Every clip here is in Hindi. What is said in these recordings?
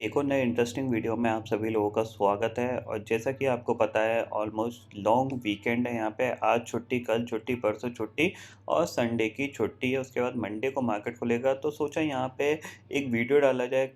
एक और नए इंटरेस्टिंग वीडियो में आप सभी लोगों का स्वागत है। और जैसा कि आपको पता है, ऑलमोस्ट लॉन्ग वीकेंड है यहाँ पे। आज छुट्टी, कल छुट्टी, परसों छुट्टी और संडे की छुट्टी है। उसके बाद मंडे को मार्केट खुलेगा, तो सोचा यहाँ पे एक वीडियो डाला जाए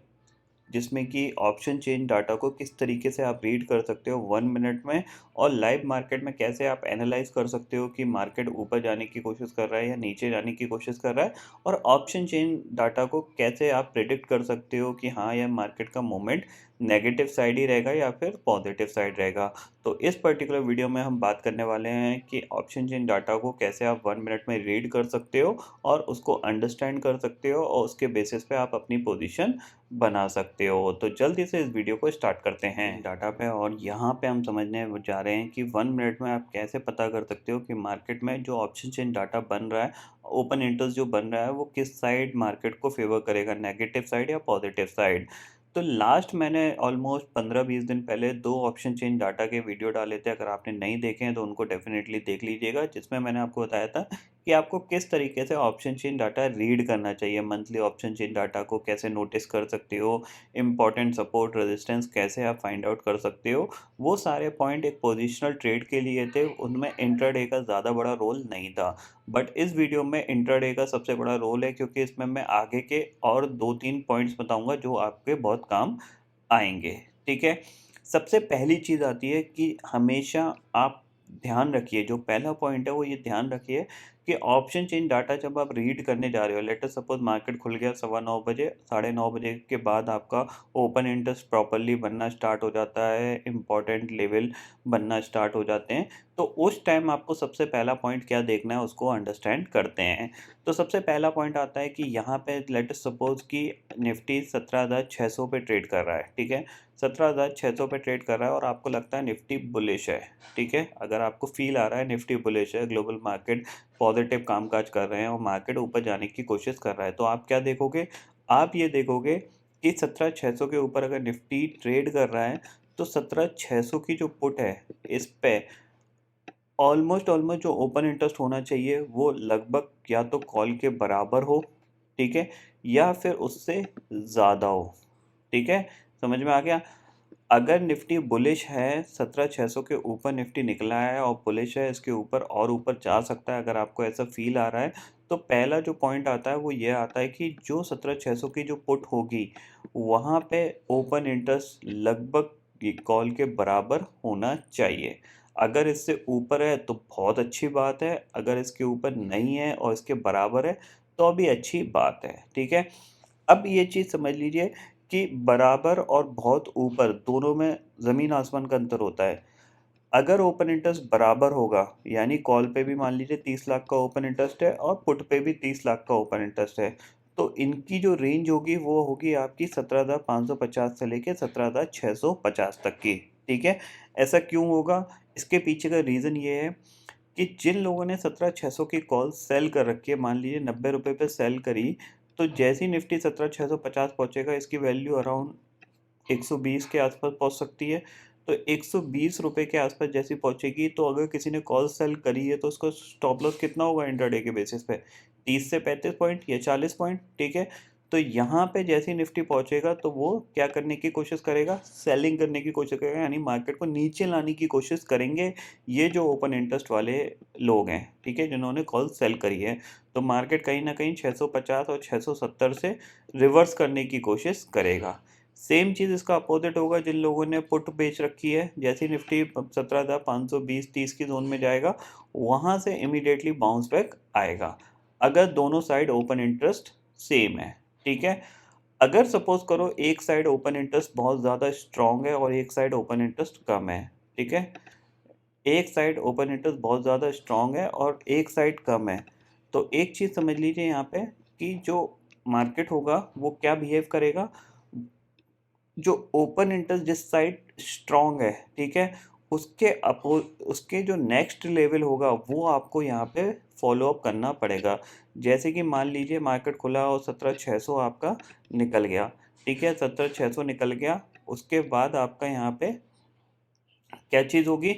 जिसमें कि ऑप्शन चेन डाटा को किस तरीके से आप रीड कर सकते हो 1 मिनट में, और लाइव मार्केट में कैसे आप एनालाइज कर सकते हो कि मार्केट ऊपर जाने की कोशिश कर रहा है या नीचे जाने की कोशिश कर रहा है। और ऑप्शन चेन डाटा को कैसे आप प्रिडिक्ट कर सकते हो कि हाँ, यह मार्केट का मूवमेंट नेगेटिव साइड ही रहेगा या फिर पॉजिटिव साइड रहेगा। तो इस पर्टिकुलर वीडियो में हम बात करने वाले हैं कि ऑप्शन चेन डाटा को कैसे आप 1 मिनट में रीड कर सकते हो और उसको अंडरस्टैंड कर सकते हो, और उसके बेसिस पे आप अपनी पोजीशन बना सकते हो। तो जल्दी से इस वीडियो को स्टार्ट करते हैं डाटा पे। और यहाँ पे हम समझने जा रहे हैं कि 1 मिनट में आप कैसे पता कर सकते हो कि मार्केट में जो ऑप्शन चेन डाटा बन रहा है, ओपन इंटरेस्ट जो बन रहा है, वो किस साइड मार्केट को फेवर करेगा, नेगेटिव साइड या पॉजिटिव साइड। तो लास्ट मैंने ऑलमोस्ट 15-20 दिन पहले दो ऑप्शन चेन डाटा के वीडियो डाले थे। अगर आपने नहीं देखे हैं तो उनको डेफिनेटली देख लीजिएगा, जिसमें मैंने आपको बताया था कि आपको किस तरीके से ऑप्शन चेन डाटा रीड करना चाहिए। मंथली ऑप्शन चेन डाटा को कैसे नोटिस कर सकते हो, इम्पॉर्टेंट सपोर्ट रेजिस्टेंस कैसे आप फाइंड आउट कर सकते हो। वो सारे पॉइंट एक पोजिशनल ट्रेड के लिए थे, उनमें इंट्राडे का ज़्यादा बड़ा रोल नहीं था। बट इस वीडियो में इंट्राडे का सबसे बड़ा रोल है, क्योंकि इसमें मैं आगे के और 2-3 पॉइंट्स बताऊंगा जो आपके बहुत काम आएँगे, ठीक है? सबसे पहली चीज़ आती है कि हमेशा आप ध्यान रखिए, जो पहला पॉइंट है वो ये ध्यान रखिए कि ऑप्शन चेन डाटा जब आप रीड करने जा रहे हो, लेट अस सपोज़ मार्केट खुल गया 9:15 बजे, 9:30 बजे के बाद आपका ओपन इंटरेस्ट प्रॉपर्ली बनना स्टार्ट हो जाता है, इम्पोर्टेंट लेवल बनना स्टार्ट हो जाते हैं। तो उस टाइम आपको सबसे पहला पॉइंट क्या देखना है, उसको अंडरस्टैंड करते हैं। तो सबसे पहला पॉइंट आता है कि यहाँ पे लेट अस सपोज़ कि निफ्टी 17,600 पे ट्रेड कर रहा है, ठीक है? 17,600 पे ट्रेड कर रहा है और आपको लगता है निफ्टी बुलिश है, ठीक है? अगर आपको फ़ील आ रहा है निफ्टी बुलिश है, ग्लोबल मार्केट पॉजिटिव कामकाज कर रहे हैं और मार्केट ऊपर जाने की कोशिश कर रहा है, तो आप क्या देखोगे? आप ये देखोगे कि 17,600 के ऊपर अगर निफ्टी ट्रेड कर रहा है, तो 17,600 की जो पुट है, इस पे ऑलमोस्ट जो ओपन इंटरेस्ट होना चाहिए वो लगभग या तो कॉल के बराबर हो, ठीक है? या फिर उससे ज़्यादा हो, ठीक है? समझ में आ गया? अगर निफ्टी बुलिश है, 17,600 के ऊपर निफ्टी निकला है और बुलिश है, इसके ऊपर और ऊपर जा सकता है, अगर आपको ऐसा फ़ील आ रहा है, तो पहला जो पॉइंट आता है वो ये आता है कि जो 17,600 की जो पुट होगी, वहाँ पे ओपन इंटरेस्ट लगभग ये कॉल के बराबर होना चाहिए। अगर इससे ऊपर है तो बहुत अच्छी बात है, अगर इसके ऊपर नहीं है और इसके बराबर है, तो भी अच्छी बात है, ठीक है? अब ये चीज़ समझ लीजिए कि बराबर और बहुत ऊपर दोनों में ज़मीन आसमान का अंतर होता है। अगर ओपन इंटरेस्ट बराबर होगा, यानी कॉल पे भी मान लीजिए 30 लाख का ओपन इंटरेस्ट है और पुट पे भी 30 लाख का ओपन इंटरेस्ट है, तो इनकी जो रेंज होगी वो होगी आपकी 17,550 से लेके 17,650 तक की, ठीक है? ऐसा क्यों होगा? इसके पीछे का रीज़न ये है कि जिन लोगों ने 17,600 की कॉल सेल कर रखी है, मान लीजिए ₹90 पे सेल करी, तो जैसे ही निफ्टी 17,650 पहुँचेगा, इसकी वैल्यू अराउंड 120 के आसपास पहुँच सकती है। तो ₹120 के आसपास जैसी पहुँचेगी, तो अगर किसी ने कॉल सेल करी है तो उसका स्टॉप लॉस कितना होगा इंट्राडे के बेसिस पे? 30 से 35 पॉइंट या 40 पॉइंट, ठीक है? तो यहाँ पे जैसे ही निफ्टी पहुँचेगा तो वो क्या करने की कोशिश करेगा? सेलिंग करने की कोशिश करेगा, यानी मार्केट को नीचे लाने की कोशिश करेंगे ये जो ओपन इंटरेस्ट वाले लोग हैं, ठीक है? जिन्होंने कॉल सेल करी है। तो मार्केट कहीं न कहीं 650 और 670 से रिवर्स करने की कोशिश करेगा। सेम चीज़ इसका अपोज़िट होगा जिन लोगों ने पुट बेच रखी है, जैसे ही निफ्टी 17,520-30 की ज़ोन में जाएगा, वहाँ से इमीडिएटली बाउंस बैक आएगा, अगर दोनों साइड ओपन इंटरेस्ट सेम है, ठीक है? अगर सपोज़ करो एक साइड ओपन इंटरेस्ट बहुत ज़्यादा स्ट्रॉन्ग है और एक साइड ओपन इंटरेस्ट कम है, ठीक है? एक साइड ओपन इंटरेस्ट बहुत ज़्यादा स्ट्रॉन्ग है और एक साइड कम है, तो एक चीज़ समझ लीजिए यहाँ पे कि जो मार्केट होगा वो क्या बिहेव करेगा। जो ओपन इंटरेस्ट जिस साइड स्ट्रॉन्ग है, ठीक है? उसके जो नेक्स्ट लेवल होगा वो आपको यहाँ पे फॉलो अप करना पड़ेगा। जैसे कि मान लीजिए मार्केट खुला और 17,600 आपका निकल गया, ठीक है? 17,600 निकल गया, उसके बाद आपका यहाँ पे क्या चीज़ होगी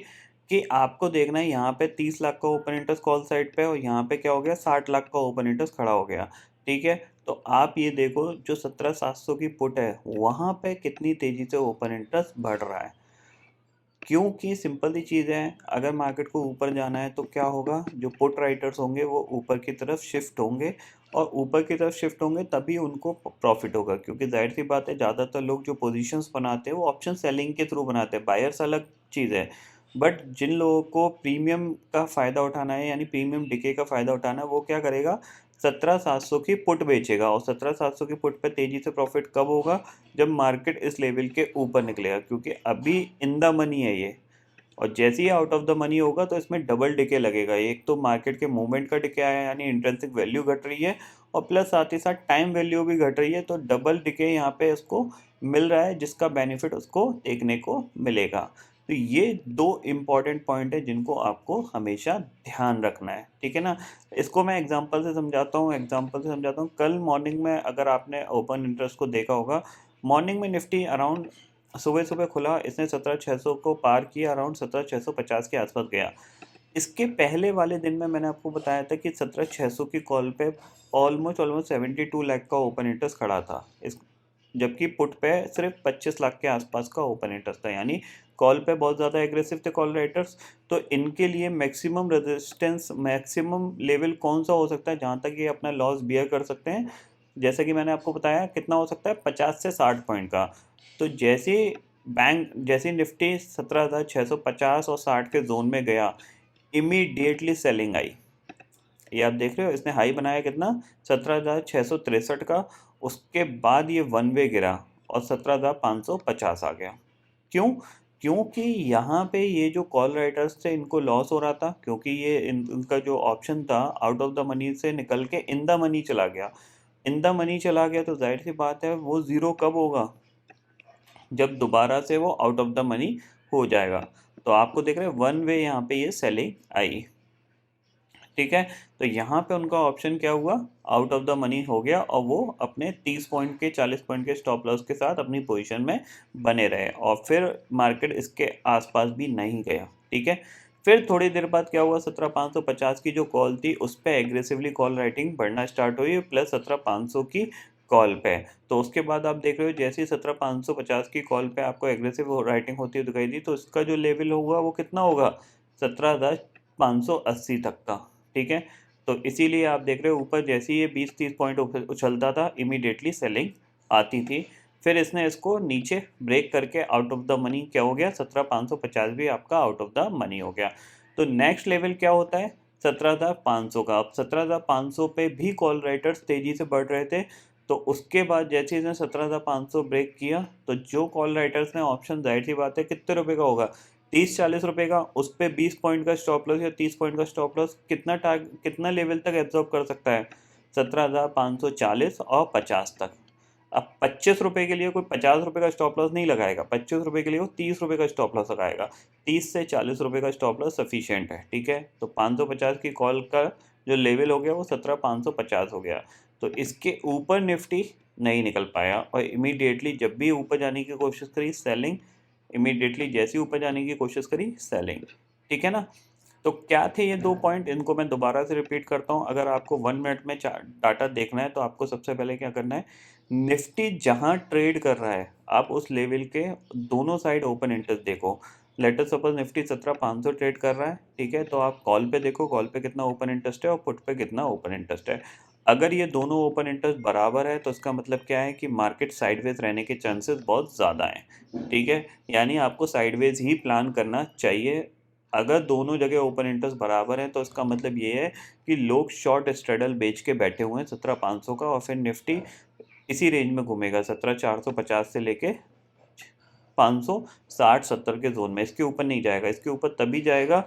कि आपको देखना है यहाँ पे 30 लाख का ओपन इंटरेस्ट कॉल साइड पे, और यहाँ पे क्या हो गया, 60 लाख का ओपन इंटरेस्ट खड़ा हो गया, ठीक है? तो आप ये देखो जो 17,700 की पुट है वहाँ पे कितनी तेज़ी से ओपन इंटरेस्ट बढ़ रहा है। क्योंकि सिंपल सी चीज़ है, अगर मार्केट को ऊपर जाना है तो क्या होगा, जो पुट राइटर्स होंगे वो ऊपर की तरफ शिफ्ट होंगे, और ऊपर की तरफ शिफ्ट होंगे तभी उनको प्रॉफिट होगा, क्योंकि जाहिर सी बात है ज़्यादातर लोग जो पोजीशंस बनाते हैं वो ऑप्शन सेलिंग के थ्रू बनाते हैं। बायर्स अलग चीज़ है, बट जिन लोगों को प्रीमियम का फ़ायदा उठाना है यानी प्रीमियम डिके का फ़ायदा उठाना है वो क्या करेगा, 17,700 की पुट बेचेगा। और 17,700 की पुट पे तेज़ी से प्रॉफिट कब होगा, जब मार्केट इस लेवल के ऊपर निकलेगा, क्योंकि अभी इन द मनी है ये। और जैसे ही आउट ऑफ द मनी होगा तो इसमें डबल डिके लगेगा। एक तो मार्केट के मूवमेंट का डिके आया यानी इंट्रिंसिक वैल्यू घट रही है, और प्लस साथ ही साथ टाइम वैल्यू भी घट रही है, तो डबल डिके यहाँ पे इसको मिल रहा है, जिसका बेनिफिट उसको देखने को मिलेगा। तो ये दो इम्पॉर्टेंट पॉइंट है जिनको आपको हमेशा ध्यान रखना है, ठीक है ना। इसको मैं एग्जांपल से समझाता हूँ। कल मॉर्निंग में अगर आपने ओपन इंटरेस्ट को देखा होगा, मॉर्निंग में निफ्टी अराउंड सुबह सुबह खुला, इसने 17,600 को पार किया, अराउंड 17,650 के आसपास गया। इसके पहले वाले दिन में मैंने आपको बताया था कि 17,600 की कॉल पे ऑलमोस्ट 72 लाख का ओपन इंटरेस्ट खड़ा था, इस जबकि पुट पे सिर्फ 25 लाख के आसपास का ओपन इंटरेस्ट था। यानी कॉल पे बहुत ज़्यादा एग्रेसिव थे कॉल राइटर्स। तो इनके लिए मैक्सिमम रेजिस्टेंस, मैक्सिमम लेवल कौन सा हो सकता है जहाँ तक ये अपना लॉस बियर कर सकते हैं, जैसे कि मैंने आपको बताया कितना हो सकता है, 50 से 60 पॉइंट का। तो जैसे निफ्टी 17,650 और 60 के जोन में गया, इमीडिएटली सेलिंग आई। ये आप देख रहे हो, इसने हाई बनाया कितना, 17,663 का। उसके बाद ये वन वे गिरा और 17,550 आ गया। क्यों? क्योंकि यहाँ पे ये जो कॉल राइटर्स थे इनको लॉस हो रहा था, क्योंकि ये इनका जो ऑप्शन था आउट ऑफ द मनी से निकल के इन द मनी चला गया। इन द मनी चला गया तो जाहिर सी बात है वो ज़ीरो कब होगा, जब दोबारा से वो आउट ऑफ द मनी हो जाएगा। तो आपको देख रहे हैं वन वे यहाँ पे ये सेलिंग आई, ठीक है। तो यहाँ पे उनका ऑप्शन क्या हुआ, आउट ऑफ द मनी हो गया, और वो अपने 30 पॉइंट के 40 पॉइंट के स्टॉप लॉस के साथ अपनी पोजीशन में बने रहे, और फिर मार्केट इसके आसपास भी नहीं गया, ठीक है। फिर थोड़ी देर बाद क्या हुआ, 17,550 की जो कॉल थी उस पर एग्रेसिवली कॉल राइटिंग बढ़ना स्टार्ट हुई, प्लस 17,500 की कॉल पे। तो उसके बाद आप देख रहे हो जैसे ही 17,550 की कॉल पे आपको एग्रेसिव राइटिंग होती हुई दिखाई दी, तो इसका जो लेवल होगा वो कितना होगा, 17,580 तक का, ठीक है। तो इसीलिए आप देख रहे हो ऊपर जैसे ही ये 20-30 पॉइंट उछलता था, इमीडिएटली सेलिंग आती थी। फिर इसने इसको नीचे ब्रेक करके आउट ऑफ द मनी क्या हो गया, 17,550 भी आपका आउट ऑफ द मनी हो गया। तो नेक्स्ट लेवल क्या होता है, 17,500 का। अब 17,500 पे भी कॉल राइटर्स तेज़ी से बढ़ रहे थे, तो उसके बाद जैसे इसने 17,500 ब्रेक किया, तो जो कॉल राइटर्स ने ऑप्शन, जाहिर सी बात है कितने रुपए का होगा, 30-40 रुपए का, उस पर 20 पॉइंट का स्टॉप लॉस या 30 पॉइंट का स्टॉप लॉस कितना लेवल तक एब्जॉर्ब कर सकता है, 17,540 और 50 तक। अब 25 रुपये के लिए कोई 50 रुपये का स्टॉप लॉस नहीं लगाएगा, 25 रुपये के लिए वो 30 रुपये का स्टॉप लॉस लगाएगा। 30 से 40 रुपये का स्टॉप लॉस सफिशिएंट है, ठीक है। तो 550 की कॉल का जो लेवल हो गया वो 17,550 हो गया। तो इसके ऊपर निफ्टी नहीं निकल पाया, और इमीडिएटली जब भी ऊपर जाने की कोशिश करी सेलिंग, इमीडिएटली जैसे ही ऊपर जाने की कोशिश करी सेलिंग, ठीक है ना। तो क्या थे ये दो पॉइंट, इनको मैं दोबारा से रिपीट करता हूँ। अगर आपको 1 मिनट में डाटा देखना है तो आपको सबसे पहले क्या करना है, निफ्टी जहाँ ट्रेड कर रहा है आप उस लेवल के दोनों साइड ओपन इंटरेस्ट देखो। Let us suppose Nifty 17,500 trade कर रहा है, ठीक है, तो आप कॉल पे देखो कॉल पे कितना ओपन इंटरेस्ट है और पुट पे कितना ओपन इंटरेस्ट है। अगर ये दोनों ओपन इंटरेस्ट बराबर है तो इसका मतलब क्या है कि मार्केट साइडवेज रहने के चांसेस बहुत ज़्यादा हैं, ठीक है। यानी आपको साइडवेज ही प्लान करना चाहिए। अगर दोनों जगह ओपन इंटरेस्ट बराबर हैं तो इसका मतलब ये है कि लोग शॉर्ट स्ट्रेडल बेच के बैठे हुए हैं 17,500 का, और फिर निफ्टी इसी रेंज में घूमेगा 17,450 से लेके 560-70 के जोन में। इसके ऊपर नहीं जाएगा, इसके ऊपर तभी जाएगा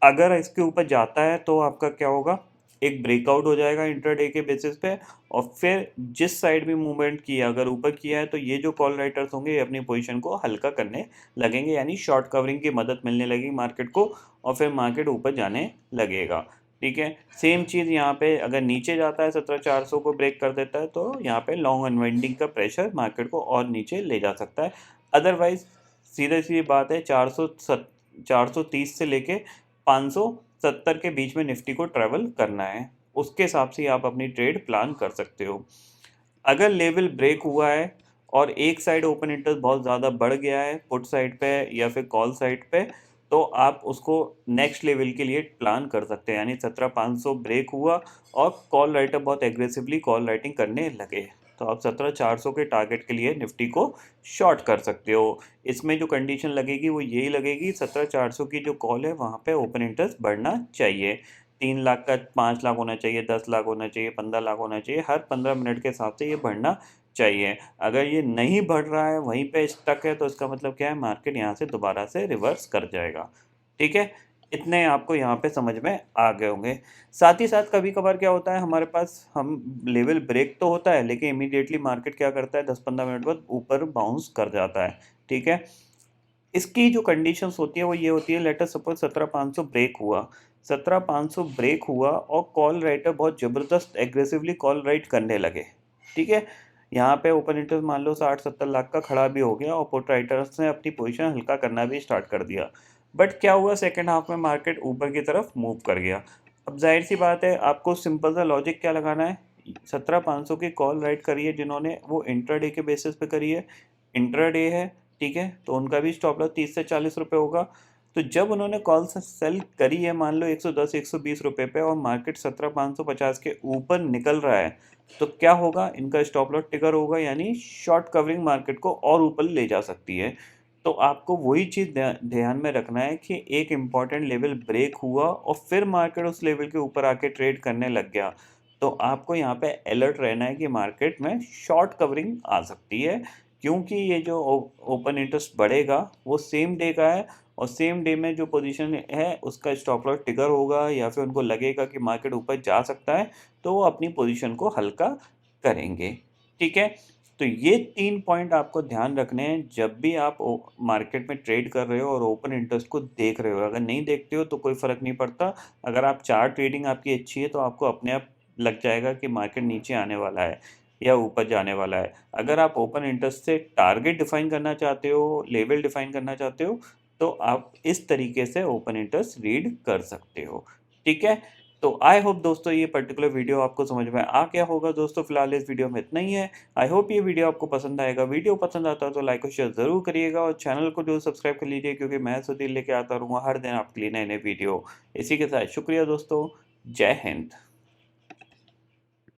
अगर इसके ऊपर जाता है तो आपका क्या होगा, एक ब्रेकआउट हो जाएगा इंट्राडे के बेसिस पे, और फिर जिस साइड भी मूवमेंट किया, अगर ऊपर किया है तो ये जो कॉल राइटर्स होंगे ये अपनी पोजीशन को हल्का करने लगेंगे, यानी शॉर्ट कवरिंग की मदद मिलने लगेगी मार्केट को, और फिर मार्केट ऊपर जाने लगेगा, ठीक है। सेम चीज़ यहाँ पे अगर नीचे जाता है 17,400 को ब्रेक कर देता है तो यहाँ पे लॉन्ग अनवाइंडिंग का प्रेशर मार्केट को और नीचे ले जा सकता है। अदरवाइज सीधे सीधी बात है, 430 से लेके 570 के बीच में निफ्टी को ट्रैवल करना है, उसके हिसाब से आप अपनी ट्रेड प्लान कर सकते हो। अगर लेवल ब्रेक हुआ है और एक साइड ओपन इंटरेस्ट बहुत ज़्यादा बढ़ गया है पुट साइड पे या फिर कॉल साइड पे, तो आप उसको नेक्स्ट लेवल के लिए प्लान कर सकते हैं। यानी 17,500 ब्रेक हुआ और कॉल राइटर बहुत एग्रेसिवली कॉल राइटिंग करने लगे, तो आप 17,400 के टारगेट के लिए निफ्टी को शॉर्ट कर सकते हो। इसमें जो कंडीशन लगेगी वो यही लगेगी, 17,400 की जो कॉल है वहाँ पे ओपन इंटरेस्ट बढ़ना चाहिए। 3 लाख का 5 लाख होना चाहिए, 10 लाख होना चाहिए, 15 लाख होना चाहिए, हर 15 मिनट के हिसाब से ये बढ़ना चाहिए। अगर ये नहीं बढ़ रहा है, वहीं पे स्टक है, तो इसका मतलब क्या है, मार्केट यहाँ से दोबारा से रिवर्स कर जाएगा। ठीक है, इतने आपको यहाँ पे समझ में आ गए होंगे। साथ ही साथ कभी कभार क्या होता है, हमारे पास हम लेवल ब्रेक तो होता है लेकिन इमीडिएटली मार्केट क्या करता है, 10-15 मिनट बाद ऊपर बाउंस कर जाता है। ठीक है, इसकी जो कंडीशंस होती है वो ये होती है, लेट अस सपोज 17,500 ब्रेक हुआ, 17,500 ब्रेक हुआ और कॉल राइटर बहुत ज़बरदस्त एग्रेसिवली कॉल राइट करने लगे। ठीक है, यहाँ पे ओपन इंटरेस्ट मान लो 60-70 लाख का खड़ा भी हो गया और पुट राइटर्स ने अपनी पोजीशन हल्का करना भी स्टार्ट कर दिया। बट क्या हुआ, सेकेंड हाफ में मार्केट ऊपर की तरफ मूव कर गया। अब जाहिर सी बात है, आपको सिंपल सा लॉजिक क्या लगाना है, 17,500 की कॉल राइट करी है जिन्होंने, वो इंट्राडे के बेसिस पे करी है, इंट्राडे है। ठीक है, तो उनका भी स्टॉप लॉस 30 से 40 रुपये होगा। तो जब उन्होंने कॉल से सेल करी है मान लो 110-120 रुपये पे और मार्केट 17,550 के ऊपर निकल रहा है, तो क्या होगा, इनका स्टॉप लॉस ट्रिगर होगा, यानी शॉर्ट कवरिंग मार्केट को और ऊपर ले जा सकती है। तो आपको वही चीज़ ध्यान में रखना है कि एक इम्पॉर्टेंट लेवल ब्रेक हुआ और फिर मार्केट उस लेवल के ऊपर आके ट्रेड करने लग गया, तो आपको यहाँ पे अलर्ट रहना है कि मार्केट में शॉर्ट कवरिंग आ सकती है। क्योंकि ये जो ओपन इंटरेस्ट बढ़ेगा वो सेम डे का है और सेम डे में जो पोजीशन है उसका स्टॉप लॉस ट्रिगर होगा, या फिर उनको लगेगा कि मार्केट ऊपर जा सकता है, तो वो अपनी पोजीशन को हल्का करेंगे। ठीक है, तो ये 3 पॉइंट आपको ध्यान रखने हैं जब भी आप मार्केट में ट्रेड कर रहे हो और ओपन इंटरेस्ट को देख रहे हो। अगर नहीं देखते हो तो कोई फ़र्क नहीं पड़ता। अगर आप चार्ट ट्रेडिंग आपकी अच्छी है तो आपको अपने आप लग जाएगा कि मार्केट नीचे आने वाला है या ऊपर जाने वाला है। अगर आप ओपन इंटरेस्ट से टारगेट डिफाइन करना चाहते हो, लेवल डिफाइन करना चाहते हो, तो आप इस तरीके से ओपन इंटरेस्ट रीड कर सकते हो। ठीक है, तो आई होप दोस्तों ये पर्टिकुलर वीडियो आपको समझ में आ गया होगा। दोस्तों फिलहाल इस वीडियो में इतना ही है। आई होप ये वीडियो आपको पसंद आएगा। वीडियो पसंद आता है तो लाइक और शेयर ज़रूर करिएगा और चैनल को जो सब्सक्राइब कर लीजिए, क्योंकि मैं सुधीर लेके आता रहूँगा हर दिन आपके लिए नए नए वीडियो। इसी के साथ शुक्रिया दोस्तों, जय हिंद।